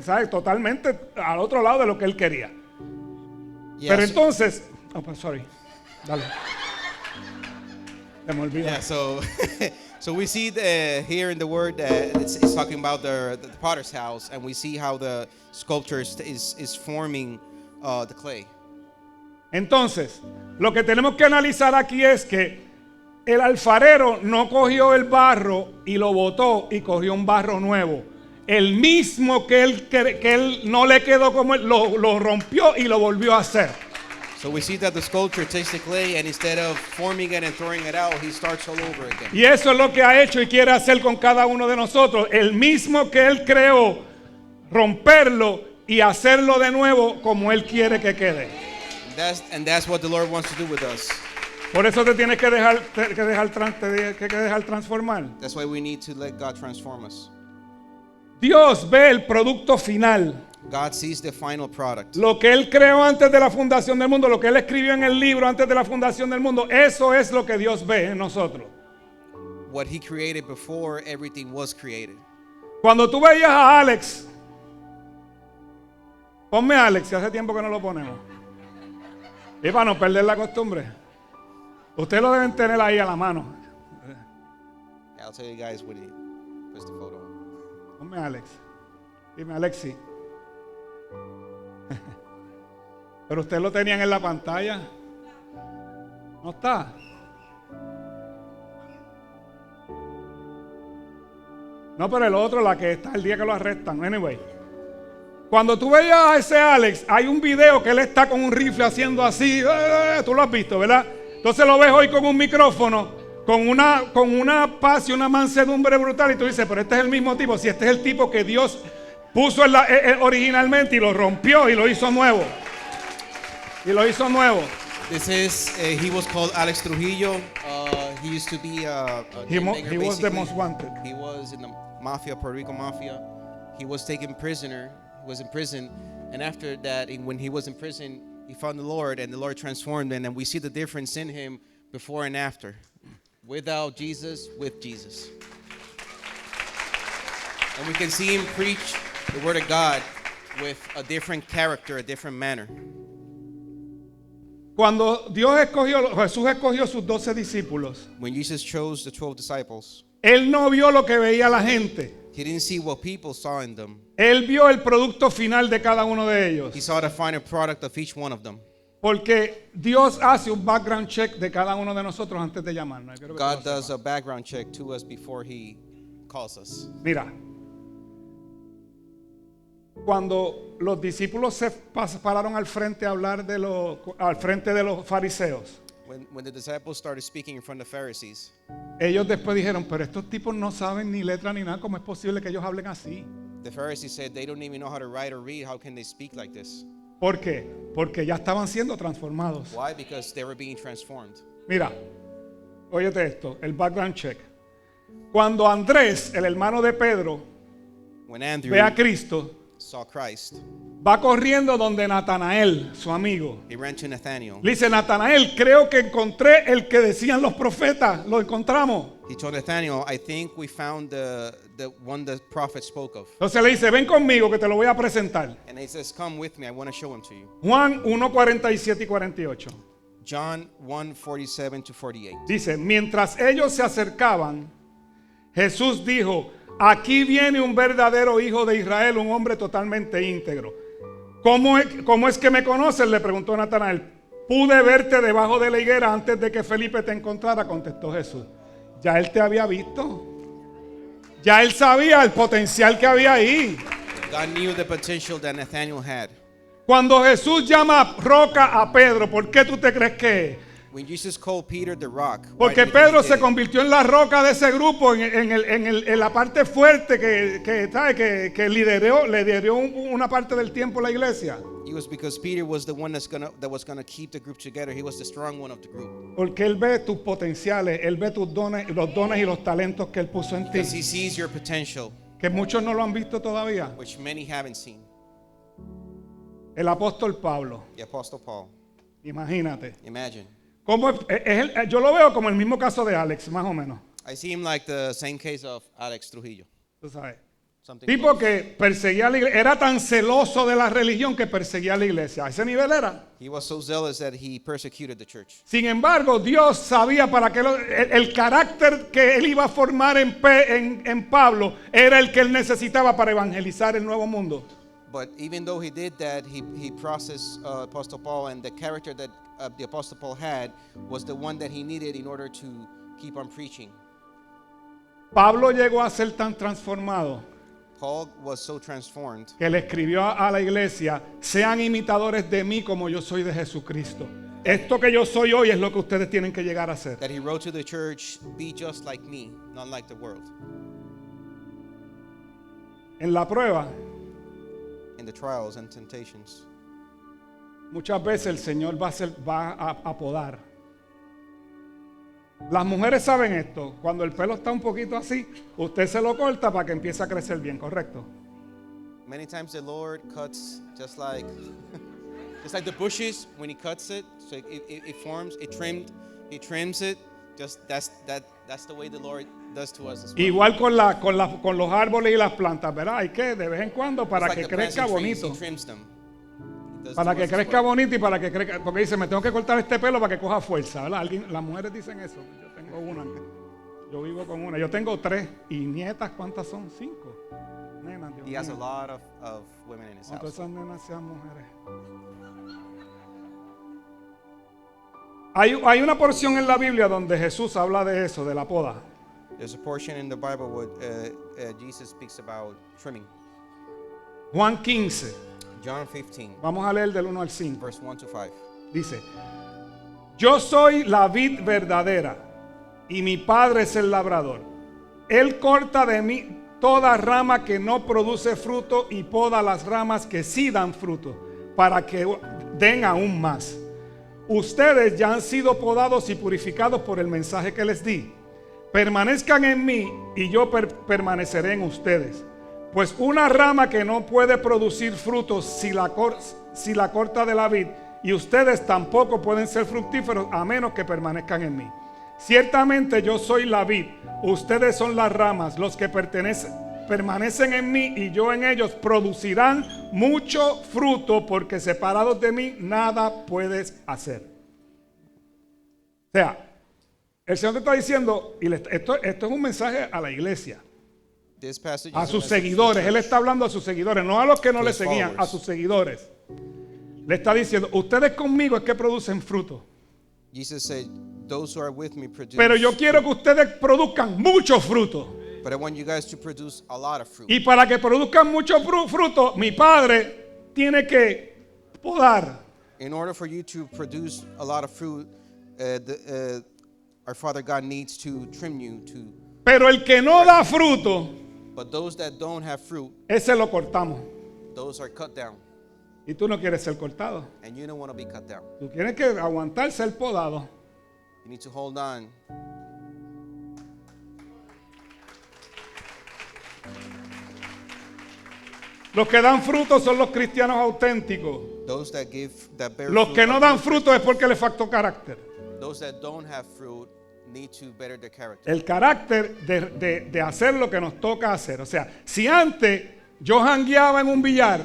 ¿sabes? Totalmente al otro lado de lo que él quería. Yes. Pero entonces... Oh, sorry. Dale. Se me olvidó. Yeah, so we see here in the word that it's talking about the potter's house, and we see how the sculptor is forming the clay. Entonces, lo que tenemos que analizar aquí es que el alfarero no cogió el barro y lo botó y cogió un barro nuevo. El mismo que él no le quedó como él, lo rompió y lo volvió a hacer. So we see that the sculptor takes the clay and instead of forming it and throwing it out, he starts all over again. Y eso es lo que ha hecho y quiere hacer con cada uno de nosotros. El mismo que él creó, romperlo y hacerlo de nuevo como él quiere que quede. And that's what the Lord wants to do with us. Por eso te tienes que dejar transformar. That's why we need to let God transform us. Dios ve el producto final. God sees the final product. Lo que él creó antes de la fundación del mundo, lo que él escribió en el libro antes de la fundación del mundo, eso es lo que Dios ve en nosotros. What he created before everything was created. Cuando tú veías a Alex, ponme a Alex, que hace tiempo que no lo ponemos. Y para no perder la costumbre. Ustedes lo deben tener ahí a la mano. I'll tell you guys when he puts the photo on. Ponme a Alex. Dime, Alexi. Pero ustedes lo tenían en la pantalla. ¿No está? No, pero el otro, la que está el día que lo arrestan. Anyway. Cuando tú veías a ese Alex, hay un video que él está con un rifle haciendo así. Tú lo has visto, ¿verdad? Entonces lo ves hoy con un micrófono, con una paz y una mansedumbre brutal. Y tú dices, pero este es el mismo tipo. Si este es el tipo que Dios puso originalmente y lo rompió y lo hizo nuevo. Y lo hizo nuevo. This is, he was called Alex Trujillo. He used to be he was the most wanted. He was in the mafia, Puerto Rico mafia. He was taken prisoner. He was in prison. And after that, when he was in prison, he found the Lord and the Lord transformed him. And we see the difference in him before and after. Without Jesus, with Jesus. And we can see him preach the word of God with a different character, a different manner. Cuando Jesús escogió sus 12 discípulos, when Jesus chose the 12 disciples, él no vio lo que veía la gente. He didn't see what people saw in them. Él vio el producto final de cada uno de ellos. He saw the final product of each one of them. Porque Dios hace un background check de cada uno de nosotros antes de llamarnos. God does a background check to us before he calls us. Mira, cuando los discípulos se pararon al frente a hablar al frente de los fariseos, when the disciples started speaking in front of the Pharisees, ellos después dijeron, pero estos tipos no saben ni letra ni nada, ¿cómo es posible que ellos hablen así? The Pharisees said they don't even know how to write or read. How can they speak like this? ¿Por qué? Porque ya estaban siendo transformados. Why? Because they were being transformed. Mira, óyete esto, el background check. Cuando Andrés, el hermano de Pedro, ve a Cristo, saw Christ, va corriendo donde Natanael, su amigo. He ran to Nathanael. Le dice, Natanael, creo que encontré el que decían los profetas. Lo encontramos. He told Nathanael, I think we found the one the prophet spoke of. Entonces le dice, ven conmigo que te lo voy a presentar. And he says, come with me, I want to show him to you. Juan 1:47 y 48. John 1:47 to 48. Dice, mientras ellos se acercaban, Jesús dijo, aquí viene un verdadero hijo de Israel, un hombre totalmente íntegro. ¿Cómo es que me conoces?, le preguntó Natanael. Pude verte debajo de la higuera antes de que Felipe te encontrara, contestó Jesús. Ya él te había visto. Ya él sabía el potencial que había ahí. God knew the potential that Nathanael had. Cuando Jesús llama roca a Pedro, ¿por qué tú te crees que es? When Jesus called Peter the rock, porque Pedro se convirtió en la roca de ese grupo, en la parte fuerte que lideró una parte del tiempo la iglesia. It was because Peter was the one that was gonna keep the group together. He was the strong one of the group. Porque él ve tus potenciales, él ve tus dones, los dones y los talentos que él puso en ti. Because he sees your potential. Que muchos no lo han visto todavía. Which many haven't seen. El apóstol Pablo. The Apostle Paul. Imagínate. Imagine. Yo lo veo como el mismo caso de Alex, más o menos. I see him like the same case of Alex Trujillo. Tú sabes. Tipo que perseguía a la iglesia, era tan celoso de la religión que perseguía a la iglesia. A ese nivel era. He was so zealous that he persecuted the church. Sin embargo, Dios sabía para qué el carácter que él iba a formar en Pablo era el que él necesitaba para evangelizar el nuevo mundo. But even though he did that, he processed Apostle Paul, and the character that the Apostle Paul had was the one that he needed in order to Keep on preaching. Pablo llegó a ser tan transformado Paul was so transformed que le escribió a la iglesia: sean imitadores de mí como yo soy de Jesucristo. Esto que yo soy hoy es lo que ustedes tienen que llegar a ser. that he wrote to the church, be just like me, not like the world. En la prueba, In the trials and temptations, muchas veces el Señor va a podar. Las mujeres saben esto. Cuando el pelo está un poquito así, usted se lo corta para que empiece a crecer bien, ¿correcto? many times the Lord cuts just like the bushes when he cuts it, so it forms, he trims it. Just that's the way the Lord does to us as well. Igual con los árboles y las plantas, ¿verdad? Hay que de vez en cuando para que crezca bonito. Para que crezca bonito y para que crezca, porque dice, me tengo que cortar este pelo para que coja fuerza, ¿verdad? Las mujeres dicen eso. Yo tengo una, yo vivo con una, yo tengo 3 y nietas, ¿cuántas son? 5 nenas. Dios He has a mío. lot of women in his ¿Cuántas house. esas nenas sean mujeres? Hay una porción en la Biblia donde Jesús habla de eso, de la poda. There's a portion in the Bible where Jesus speaks about trimming. Juan 15, John 15, vamos a leer del 1 al 5. verse 1 to 5. Dice: yo soy la vid verdadera y mi padre es el labrador. Él corta de mí toda rama que no produce fruto y poda las ramas que sí dan fruto, para que den aún más. Ustedes ya han sido podados y purificados por el mensaje que les di. Permanezcan en mí y yo permaneceré en ustedes. Pues una rama que no puede producir frutos si la corta de la vid, y ustedes tampoco pueden ser fructíferos a menos que permanezcan en mí. Ciertamente yo soy la vid, ustedes son las ramas. Los que permanecen en mí y yo en ellos producirán mucho fruto, porque separados de mí nada puedes hacer. O sea, el Señor te está diciendo, y esto es un mensaje a la iglesia, This passage a is a sus message to the seguidores. Él church. está hablando a sus seguidores, no a los que no To le his seguían, a followers. sus seguidores. Le está diciendo, ustedes conmigo es que producen fruto, Jesus said, those who are with me produce. pero yo quiero que ustedes produzcan mucho fruto. But I want you guys to produce a lot of fruit. Y para que produzcan mucho fruto, mi Padre tiene que podar. In order for you to produce a lot of fruit, our Father God needs to trim you to. Pero el que no da fruto, But those that don't have fruit, ese lo cortamos. those are cut down. Y tú no quieres ser cortado. And you don't want to be cut down. Tú tienes que aguantar ser podado. You need to hold on. Los que dan fruto son los cristianos auténticos. Those that bear Los fruit que no are dan good fruto es porque les faltó carácter. Christians. Those that don't have fruit need to better their character. El carácter de hacer lo que nos toca hacer. O sea, si antes yo jangueaba en un billar,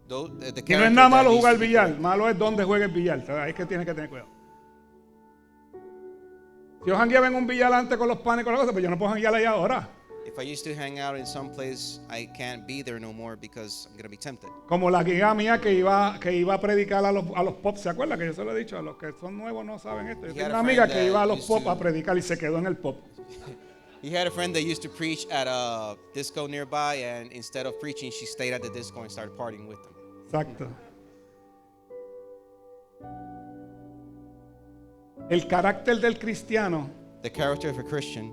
The y no es nada malo jugar billar, malo es donde juega el billar. Ahí es que tienes que tener cuidado. Si yo jangueaba en un billar antes con los panes y con las cosas, pues yo no puedo janguear ahí ahora. If I used to hang out in some place, I can't be there no more because I'm going to be tempted. Como la guía mía que iba a predicar a los pop. ¿Se acuerda que yo se lo he dicho? A los que son nuevos no saben esto. Yo tengo una amiga que iba a los pop a predicar y se quedó en el pop. He had a friend that used to preach at a disco nearby, and instead of preaching, she stayed at the disco and started partying with them. Exacto. El carácter del cristiano The character of a Christian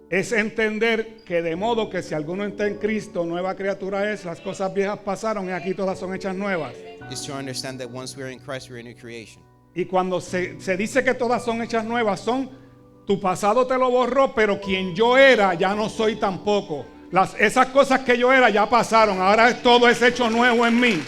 es entender que de modo que si alguno está en Cristo, nueva criatura es, las cosas viejas pasaron y aquí todas son hechas nuevas. is to understand that once we're in Christ, we're a new creation. Y cuando se dice que todas son hechas nuevas, tu pasado te lo borró, pero quien yo era ya no soy tampoco. Esas cosas que yo era ya pasaron, ahora todo es hecho nuevo en mí.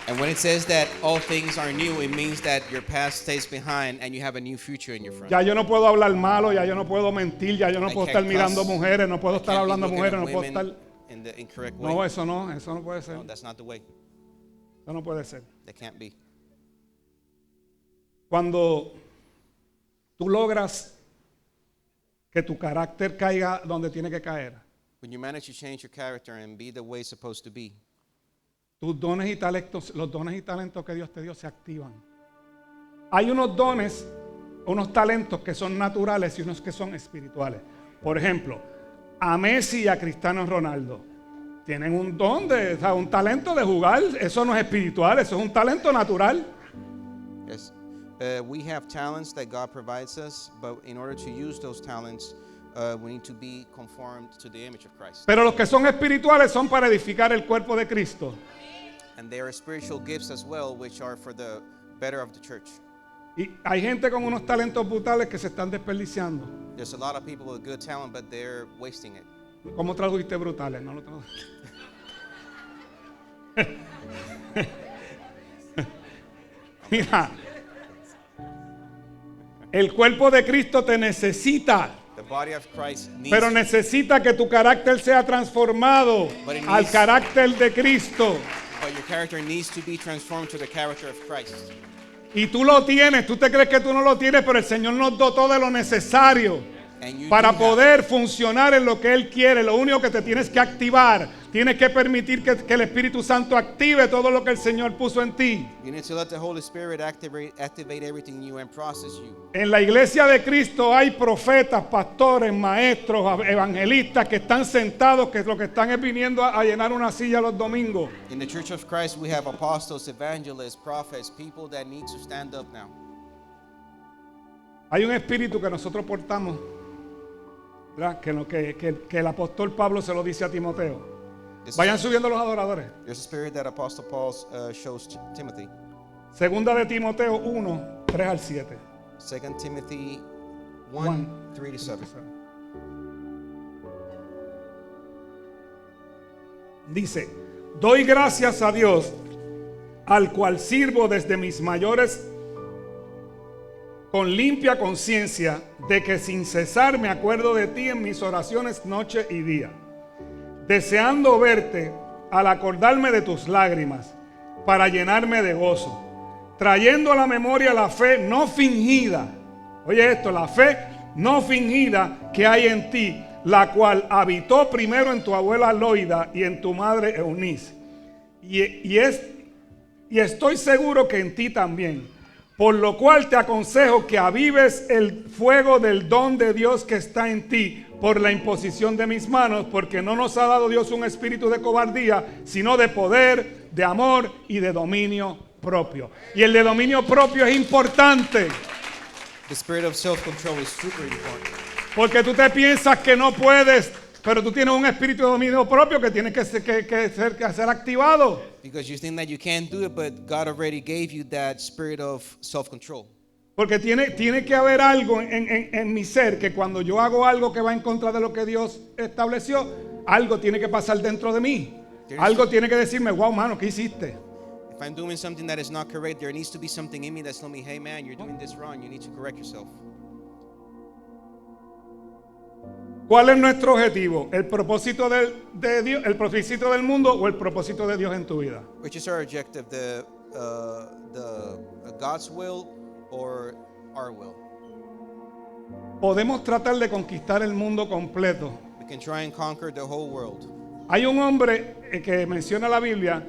And when it says that all things are new, it means that your past stays behind and you have a new future in your front. Ya yo no puedo hablar malo, ya yo no puedo mentir, ya yo no I puedo can't estar mirando cuss. mujeres, no puedo I estar can't be hablando looking mujeres, at no puedo women estar... in the incorrect way. No, eso no puede ser. No, that's not the way. Eso no puede ser. That can't be. Cuando tú logras que tu carácter caiga donde tiene que caer, When you manage to change your character and be the way it's supposed to be, tus dones y talentos, los dones y talentos que Dios te dio se activan. Hay unos dones unos talentos que son naturales y unos que son espirituales. Por ejemplo, a Messi y a Cristiano Ronaldo tienen un don o sea, un talento de jugar. Eso no es espiritual, eso es un talento natural. Yes. We have talents that God provides us, but in order to use those talents, we need to be conformed to the image of Christ. Pero los que son espirituales son para edificar el cuerpo de Cristo. And there are spiritual gifts as well, which are for the better of the church. Y hay gente con unos talentos brutales que se están desperdiciando. There's a lot of people with good talent, but they're wasting it. ¿Cómo tradujiste brutales? No lo tradujiste. Mira, el cuerpo de Cristo te necesita. The body of Christ needs Pero necesita que tu carácter sea transformado al carácter de Cristo. But your character needs to be transformed to the character of Christ. Y tú lo tienes, tú te crees que tú no lo tienes, pero el Señor nos dotó de lo necesario para poder funcionar en lo que Él quiere. Lo único que te tienes que activar, tienes que permitir que el Espíritu Santo active todo lo que el Señor puso en ti. You need to let the Holy Spirit activate everything in you and process you. En la iglesia de Cristo hay profetas, pastores, maestros, evangelistas que están sentados, que lo que están es viniendo a llenar una silla los domingos. In the Church of Christ, we have apostles, evangelists, prophets, people that need to stand up now. Hay un espíritu que nosotros portamos, ¿verdad? Que el apóstol Pablo se lo dice a Timoteo. Vayan subiendo los adoradores. There's a spirit that Apostle Paul shows Timothy. Segunda de Timoteo 1, 3 al 7. 2 Timothy 1, 3 to 7. Dice, doy gracias a Dios, al cual sirvo desde mis mayores con limpia conciencia, de que sin cesar me acuerdo de ti en mis oraciones noche y día, deseando verte al acordarme de tus lágrimas, para llenarme de gozo, trayendo a la memoria la fe no fingida. Oye esto, la fe no fingida que hay en ti, la cual habitó primero en tu abuela Loida y en tu madre Eunice. Y estoy seguro que en ti también. Por lo cual te aconsejo que avives el fuego del don de Dios que está en ti por la imposición de mis manos, porque no nos ha dado Dios un espíritu de cobardía, sino de poder, de amor y de dominio propio. Y el de dominio propio es importante. The spirit of self-control is super important. Porque tú te piensas que no puedes, pero tú tienes un espíritu de dominio propio que tiene que ser activado. Because you think that you can't do it, but God already gave you that spirit of self-control. Porque tiene que haber algo en mi ser, que cuando yo hago algo que va en contra de lo que Dios estableció, algo tiene que pasar dentro de mí. Algo tiene que decirme, wow, mano, ¿qué hiciste? If I'm doing something that is not correct, there needs to be something in me that's telling me, hey man, you're doing this wrong, you need to correct yourself. ¿Cuál es nuestro objetivo? ¿El propósito de Dios, el propósito del mundo o el propósito de Dios en tu vida? Which is our objective, the God's will or our will? Podemos tratar de conquistar el mundo completo. We can try and conquer the whole world. Hay un hombre que menciona la Biblia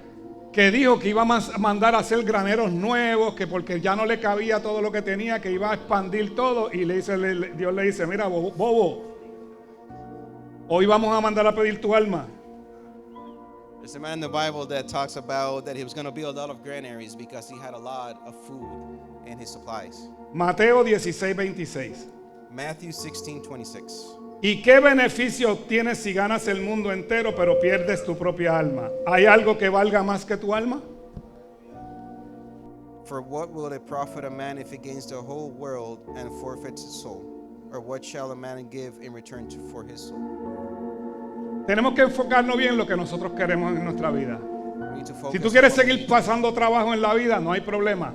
que dijo que iba a mandar a hacer graneros nuevos, que porque ya no le cabía todo lo que tenía, que iba a expandir todo, y Dios le dice, mira, bobo, hoy vamos a mandar a pedir tu alma. There's a man in the Bible that talks about that he was going to build a lot of granaries because he had a lot of food in his supplies. Mateo 16:26. Matthew 16:26. ¿Y qué beneficio obtienes si ganas el mundo entero pero pierdes tu propia alma? ¿Hay algo que valga más que tu alma? For what will it profit a man if he gains the whole world and forfeits his soul? Or what shall a man give in return for his soul? Tenemos que enfocarnos bien en lo que nosotros queremos en nuestra vida. Si tú quieres seguir pasando trabajo en la vida, no hay problema.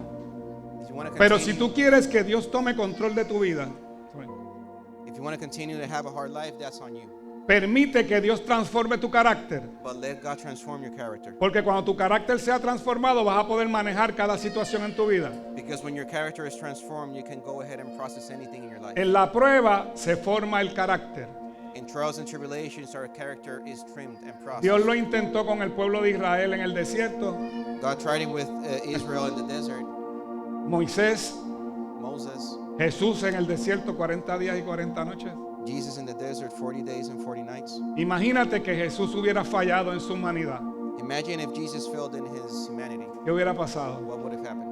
Pero si tú quieres que Dios tome control de tu vida, if you want to continue to have a hard life, that's on you. Permite que Dios transforme tu carácter. But let God transform your character. Porque cuando tu carácter sea transformado, vas a poder manejar cada situación en tu vida. Because when your character is transformed, you can go ahead and process anything in your life. En la prueba se forma el carácter. In trials and tribulations, our character is trimmed and processed. Dios lo intentó con el pueblo de Israel en el desierto. God tried it with Israel in the desert. Moisés, Moses, Jesús en el desierto 40 días y 40 noches. Jesus in the desert 40 days and 40 nights. Imagínate que Jesús hubiera fallado en su humanidad. Imagine if Jesus failed in his humanity. ¿Qué hubiera pasado? What would have happened?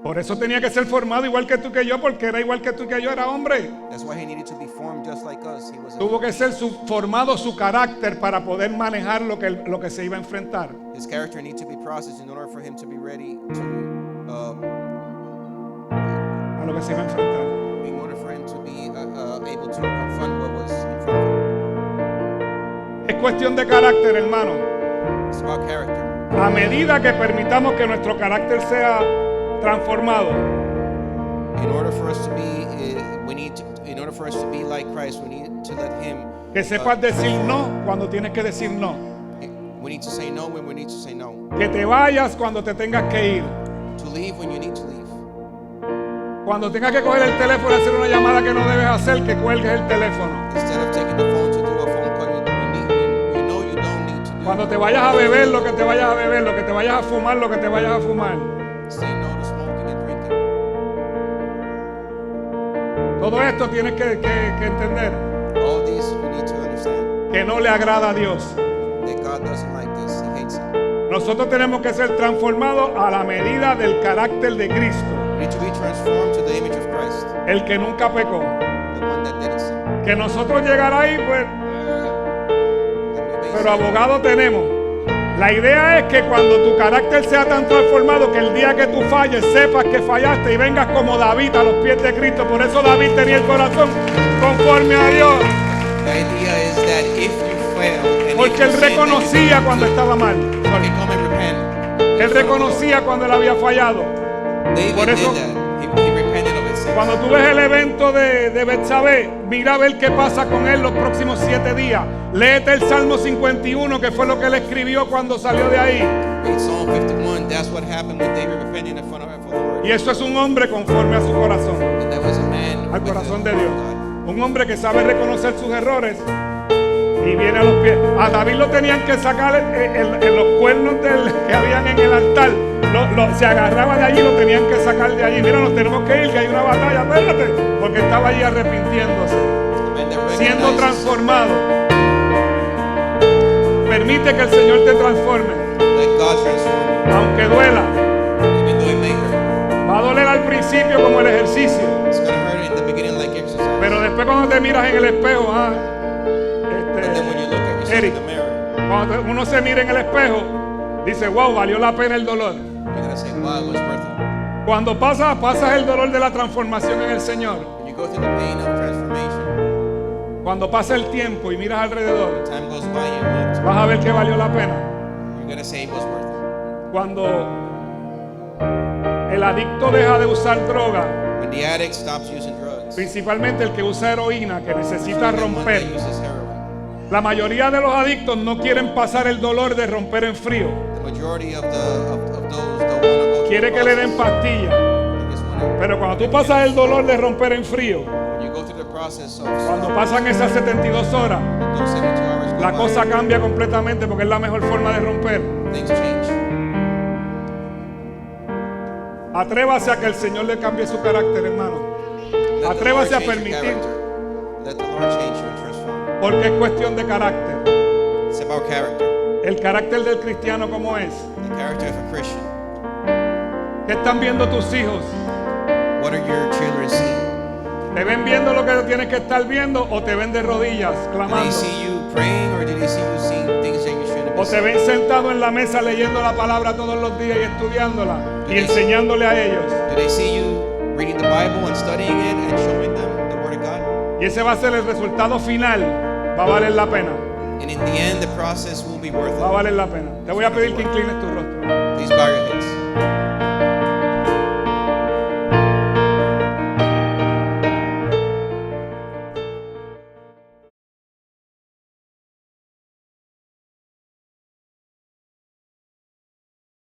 Por eso tenía que ser formado igual que tú que yo, porque era igual que tú que yo, era hombre. That's why he needed to be formed just like us. He was a Tuvo que ser formado su carácter para poder manejar lo que se iba a enfrentar. His character needed to be processed in order for him to be ready to a lo que se iba a enfrentar. in order for him to be able to confront what was in front of him. Es cuestión de carácter, hermano. It's about character. A medida que permitamos que nuestro carácter sea transformado, In order for us to be, in order for us to be like Christ, we need to let Him. que sepas decir no cuando tienes que decir no. We need to say no when we need to say no. Que te vayas cuando te tengas que ir. To leave when you need to leave. Cuando tengas que coger el teléfono y hacer una llamada que no debes hacer, que cuelgues el teléfono. Instead of taking the phone to do a phone call, you know you don't need to do. Cuando te vayas a beber lo que te vayas a beber, lo que te vayas a fumar lo que te vayas a fumar. Say no to smoking and drinking. Todo esto tienes que entender All these you need to understand. que no le agrada a Dios. That God doesn't like this. He hates it. Nosotros tenemos que ser transformados a la medida del carácter de Cristo, We need to be transformed to the image of Christ, el que nunca pecó. the one that didn't sin. Que nosotros llegar ahí, pues, pero abogado tenemos. La idea es que cuando tu carácter sea tan transformado que el día que tú falles sepas que fallaste y vengas como David a los pies de Cristo. Por eso David tenía el corazón conforme a Dios. The idea is that if you fail, and Porque él reconocía cuando estaba mal. come and repent. Él reconocía cuando él había fallado. David Por eso, did that. He repented of his sins. cuando tú ves el evento de Betsabé, mira a ver qué pasa con él los próximos 7 días. Léete el Salmo 51, que fue lo que él escribió cuando salió de ahí. Read Psalm 51. That's what happened with David repenting in front of the Lord. Y eso es un hombre conforme a su corazón, And that was a man al with corazón the de heart Dios. of God. Un hombre que sabe reconocer sus errores y viene a los pies. A David lo tenían que sacar en los cuernos que habían en el altar. Se agarraba de allí, lo tenían que sacar de allí. Mira, nos tenemos que ir, que hay una batalla, espérate, porque estaba allí arrepintiéndose, siendo transformado. Permite que el Señor te transforme, Let God transform aunque duela. you, even though it may hurt. Va a doler al principio como el ejercicio, It's gonna hurt in the beginning like exercise. pero después cuando te miras en el espejo, But then when you look at yourself Eric, in the mirror, cuando uno se mira en el espejo, dice, wow, valió la pena el dolor. you're gonna say, wow, it was worth it. Cuando pasas el dolor de la transformación en el Señor, When you go through the pain of transformation, cuando pasa el tiempo y miras alrededor, time goes by and you look, vas a ver que valió la pena. you're gonna say it was worth it. Cuando el adicto deja de usar droga, When the addict stops using drugs, principalmente el que usa heroína, que necesita the one that romper. uses heroin, La mayoría de los adictos no quieren pasar el dolor de romper en frío. the majority of those don't want to go Quiere through que the le den process. pastillas. They just wanna- Pero cuando tú pasas el dolor de romper en frío, When you go through the process of cuando pasan esas 72 horas, those 72 hours go la by, cosa cambia completamente porque es la mejor forma de romper. things change. Atrévase a que el Señor le cambie su carácter, hermano. Let the Atrévase a Lord change your permitir, character. Let the Lord change you and transform. porque es cuestión de carácter. It's about character. El carácter del cristiano, ¿cómo es? The character of a Christian. ¿Qué están viendo tus hijos? What are your children seeing? ¿Te ven viendo lo que tienes que estar viendo o te ven de rodillas Do they clamando? see you praying or do they see you seeing things that you shouldn't be ¿O te seeing? ven sentado en la mesa leyendo la palabra todos los días y estudiándola y enseñándole a ellos? Do they see you reading the Bible and studying it and showing them the Word of God? Y ese va a ser el resultado final. Va a valer la pena. And in the end, the process will be worth Va a it. valer la pena. Te voy a pedir que inclines tu rostro. Please bow your head.